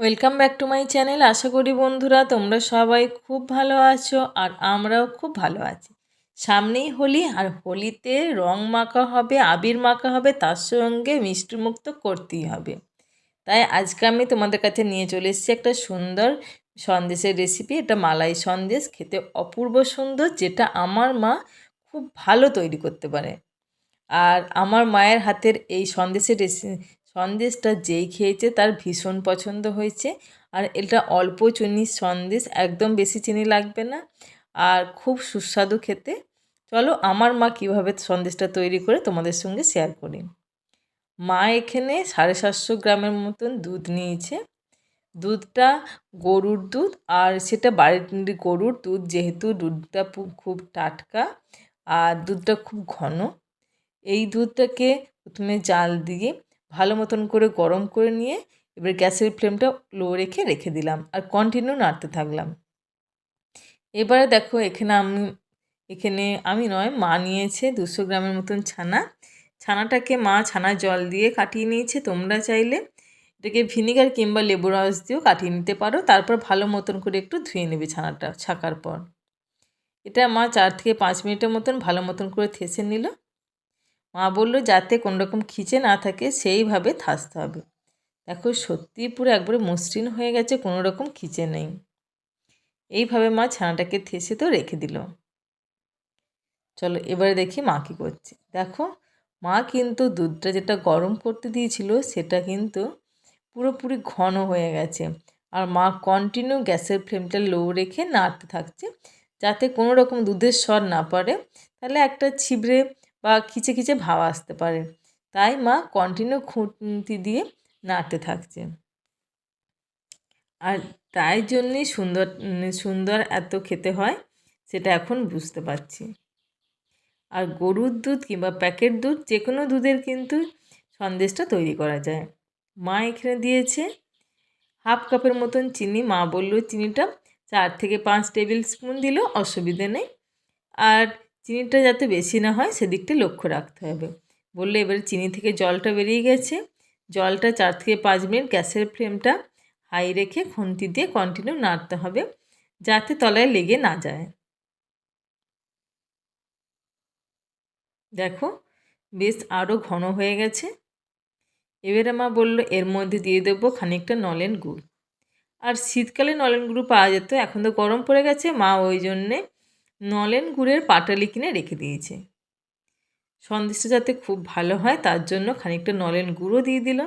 Welcome back to my channel. আশা করি বন্ধুরা তোমরা সবাই খুব ভালো আছো আর আমরাও খুব ভালো আছি। সামনেই হোলি, আর হোলিতে রং মাখা হবে, আবির মাখা হবে, তার সঙ্গে মিষ্টিমুখ তো করতেই হবে। তাই আজকে আমি তোমাদের কাছে নিয়ে চলে এসেছি একটা সুন্দর সন্দেশের রেসিপি। এটা মালাই সন্দেশ, খেতে অপূর্ব সুন্দর, যেটা আমার মা খুব ভালো তৈরি করতে পারে। আর আমার মায়ের হাতের এই সন্দেশটা যেই খেয়েছে তার ভীষণ পছন্দ হয়েছে। আর এটা অল্প চিনির সন্দেশ, একদম বেশি চিনি লাগবে না, আর খুব সুস্বাদু খেতে। চলো আমার মা কীভাবে সন্দেশটা তৈরি করে তোমাদের সঙ্গে শেয়ার করি। মা এখানে 750 গ্রামের মতন দুধ নিয়েছে। দুধটা গরুর দুধ, আর সেটা বাড়ির গরুর দুধ, যেহেতু দুধটা খুব টাটকা আর দুধটা খুব ঘন। এই দুধটাকে প্রথমে জাল দিয়ে ভালো মতন করে গরম করে নিয়ে এবার গ্যাসের ফ্লেমটা লো রেখে দিলাম আর কন্টিনিউ নাড়তে থাকলাম। এবারে দেখো এখানে আমি নয়, মা নিয়েছে 200 গ্রামের মতন ছানা। ছানাটাকে মা ছানার জল দিয়ে কাটিয়ে নিয়েছে। তোমরা চাইলে এটাকে ভিনিগার কিংবা লেবু রস দিয়েও কাটিয়ে নিতে পারো। তারপর ভালো মতন করে একটু ধুয়ে নেবে ছানাটা ছাকার পর। এটা মা 4 থেকে 5 মিনিটের মতন ভালো মতন করে থেসে নিল। মা বলল যাতে কোনোরকম খিচে না থাকে সেইভাবে থাসতে হবে। দেখো সত্যিই পুরো একবারে মসৃণ হয়ে গেছে, কোনো রকম খিচে নেই। এইভাবে মা ছানাটাকে থেসে তো রেখে দিল। চলো এবারে দেখি মা কী করছে। দেখো মা কিন্তু দুধটা যেটা গরম করতে দিয়েছিল সেটা কিন্তু পুরোপুরি ঘন হয়ে গেছে। আর মা কন্টিনিউ গ্যাসের ফ্লেমটা লো রেখে নাড়তে থাকছে, যাতে কোনো রকম দুধের স্বর না পড়ে, তাহলে একটা ছিবড়ে বা খিচে খিচে ভাব আসতে পারে। তাই মা কন্টিনিউ খুন্তি দিয়ে নাড়তে থাকছে। আর তাই জন্যই সুন্দর এত খেতে হয়, সেটা এখন বুঝতে পারছি। আর গরুর দুধ কিংবা প্যাকেট দুধ, যে কোনো দুধের কিন্তু সন্দেশটা তৈরি করা যায়। মা এখানে দিয়েছে হাফ কাপের মতন চিনি। মা বলল চিনিটা 4 থেকে 5 টেবিল স্পুন দিলেও অসুবিধে নেই, আর চিনিটা যাতে বেশি না হয় সেদিকটা লক্ষ্য রাখতে হবে। বললে এবারে চিনি থেকে জলটা বেরিয়ে গেছে। জলটা 4 থেকে 5 মিনিট গ্যাসের ফ্লেমটা হাই রেখে খুন্তি দিয়ে কন্টিনিউ নাড়তে হবে, যাতে তলায় লেগে না যায়। দেখো বেশ আরও ঘন হয়ে গেছে। এবারে মা বলল এর মধ্যে দিয়ে দেবো খানিকটা নলেন গুড়। আর শীতকালে নলেন গুঁড়ো পাওয়া যেত, এখন তো গরম পড়ে গেছে, মা ওই জন্যে নলেন গুড়ের পাটালি কিনে রেখে দিয়েছে। সন্দেশটা যাতে খুব ভালো হয় তার জন্য খানিকটা নলেন গুঁড়ো দিয়ে দিল।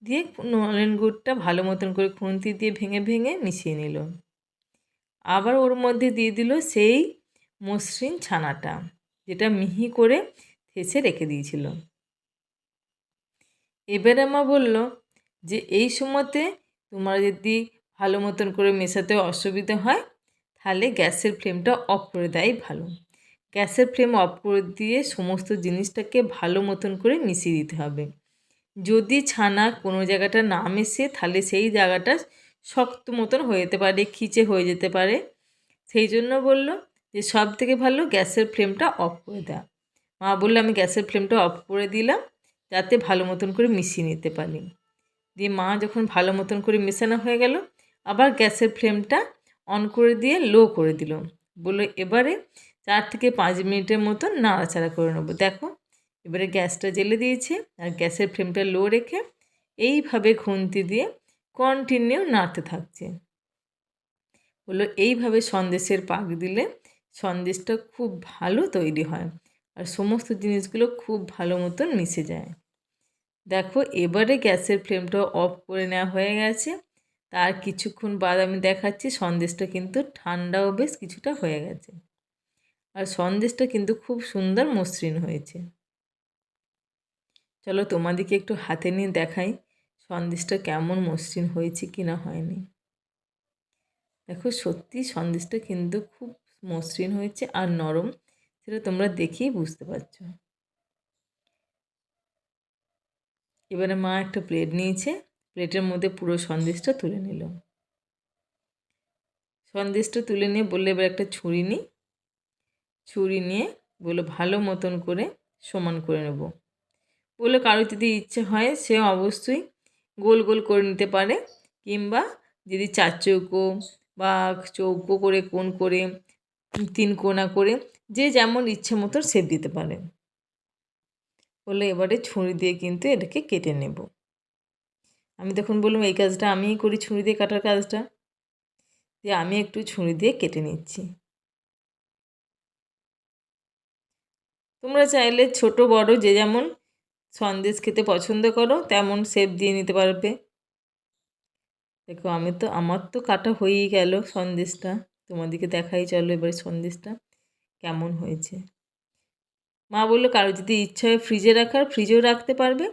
দিয়ে নলেন গুড়টা ভালো মতন করে খুন্তি দিয়ে ভেঙে ভেঙে মিশিয়ে নিল। আবার ওর মধ্যে দিয়ে দিল সেই মসৃণ ছানাটা, যেটা মিহি করে থেসে রেখে দিয়েছিল। এবারে মা বলল যে এই সময়তে তোমরা যদি ভালো মতন করে মেশাতে অসুবিধা হয়, তাহলে গ্যাসের ফ্লেমটা অফ করে দেয় ভালো। গ্যাসের ফ্লেম অফ করে দিয়ে সমস্ত জিনিসটাকে ভালো মতন করে মিশিয়ে দিতে হবে। যদি ছানা কোনো জায়গাটা না মেশে, তাহলে সেই জায়গাটা শক্ত মতন হয়ে যেতে পারে, খিচে হয়ে যেতে পারে। সেই জন্য বলল যে সব থেকে ভালো গ্যাসের ফ্লেমটা অফ করে দেওয়া। মা বললো আমি গ্যাসের ফ্লেমটা অফ করে দিলাম, যাতে ভালো মতন করে মিশিয়ে নিতে পারি। দিয়ে মা যখন ভালো মতন করে মেশানো হয়ে গেল, আবার গ্যাসের ফ্লেমটা অন করে দিয়ে লো করে দিল। বললো এবারে 4 থেকে 5 মিনিটের মতন নাড়াচাড়া করে নেবো। দেখো এবারে গ্যাসটা জ্বেলে দিয়েছে আর গ্যাসের ফ্লেমটা লো রেখে এইভাবে খুন্তি দিয়ে কন্টিনিউ নাড়তে থাকছে। বললো এইভাবে সন্দেশের পাক দিলে সন্দেশটা খুব ভালো তৈরি হয় আর সমস্ত জিনিসগুলো খুব ভালো মতন মিশে যায়। দেখো এবারে গ্যাসের ফ্লেমটা অফ করে নেওয়া হয়ে গেছে। তার কিছুক্ষণ বাদ আমি দেখাচ্ছি সন্দেশটা কিন্তু ঠান্ডাও বেশ কিছুটা হয়ে গেছে, আর সন্দেশটা কিন্তু খুব সুন্দর মসৃণ হয়েছে। চলো তোমাদেরকে একটু হাতে নিয়ে দেখাই সন্দেশটা কেমন মসৃণ হয়েছে কি না হয়নি। দেখো সত্যি সন্দেশটা কিন্তু খুব মসৃণ হয়েছে আর নরম, সেটা তোমরা দেখেই বুঝতে পারছো। এবারে মা একটা প্লেট নিয়েছে, প্লেটের মধ্যে পুরো সন্দেশটা তুলে নিল। সন্দেশটা তুলে নিয়ে বললে এবার একটা ছুরি নিই। ছুরি নিয়ে বললো ভালো মতন করে সমান করে নেব। বললো কারো যদি ইচ্ছে হয় সে অবশ্যই গোল গোল করে নিতে পারে, কিংবা যদি 4 চৌকো বা চৌকো করে কোণ করে 3 কোণা করে যে যেমন ইচ্ছে মতো শেপ দিতে পারে। বলে এবারে ছুরি দিয়ে কিন্তু এটাকে কেটে নেব। আমি তখন বললাম এই কাজটা আমিই করি, ছুরি দিয়ে কাটার কাজটা। দিয়ে আমি একটু ছুরি দিয়ে কেটে নিচ্ছি। তোমরা চাইলে ছোট বড় যে যেমন সন্দেশ খেতে পছন্দ করো তেমন শেপ দিয়ে নিতে পারবে। দেখো আমার তো কাটা হয়েই গেল সন্দেশটা। তোমাদেরকে দেখাই চলো এবারে সন্দেশটা কেমন হয়েছে। মা বললো কারো যদি ইচ্ছা হয় ফ্রিজে রাখার ফ্রিজেও রাখতে পারবে,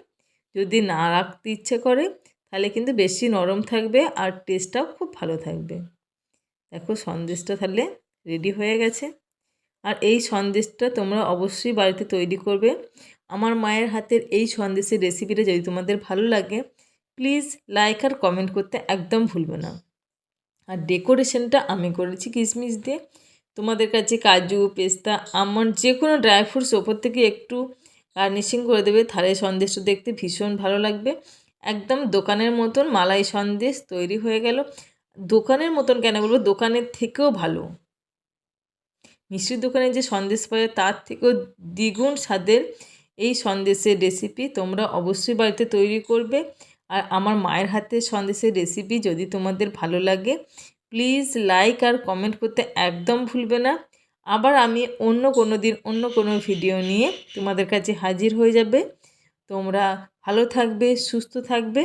যদি না রাখতে ইচ্ছে করে তাহলে কিন্তু বেশি নরম থাকবে আর টেস্টটাও খুব ভালো থাকবে। দেখো সন্দেশটা তাহলে রেডি হয়ে গেছে। আর এই সন্দেশটা তোমরা অবশ্যই বাড়িতে তৈরি করবে। আমার মায়ের হাতের এই সন্দেশের রেসিপিটা যদি তোমাদের ভালো লাগে প্লিজ লাইক আর কমেন্ট করতে একদম ভুলবে না। আর ডেকোরেশনটা আমি করেছি কিশমিশ দিয়ে। তোমাদের কাছে কাজু পেস্তা আমন্ড যে কোনো ড্রাই ফ্রুটস ওপর থেকে একটু গার্নিশিং করে দেবে, তাহলে সন্দেশটা দেখতে ভীষণ ভালো লাগবে। একদম দোকানের মতন মালাই সন্দেশ তৈরি হয়ে গেল। দোকানের মতন কেন বলবো, দোকানের থেকেও ভালো। মিষ্টির দোকানে যে সন্দেশ পাওয়া যায় তার থেকেও দ্বিগুণ স্বাদের এই সন্দেশের রেসিপি তোমরা অবশ্যই বাড়িতে তৈরি করবে। আর আমার মায়ের হাতের সন্দেশের রেসিপি যদি তোমাদের ভালো লাগে প্লিজ লাইক আর কমেন্ট করতে একদম ভুলবে না। আবার আমি অন্য কোনো দিন অন্য কোনো ভিডিও নিয়ে তোমাদের কাছে হাজির হয়ে যাবে। তোমরা ভালো থাকবে, সুস্থ থাকবে।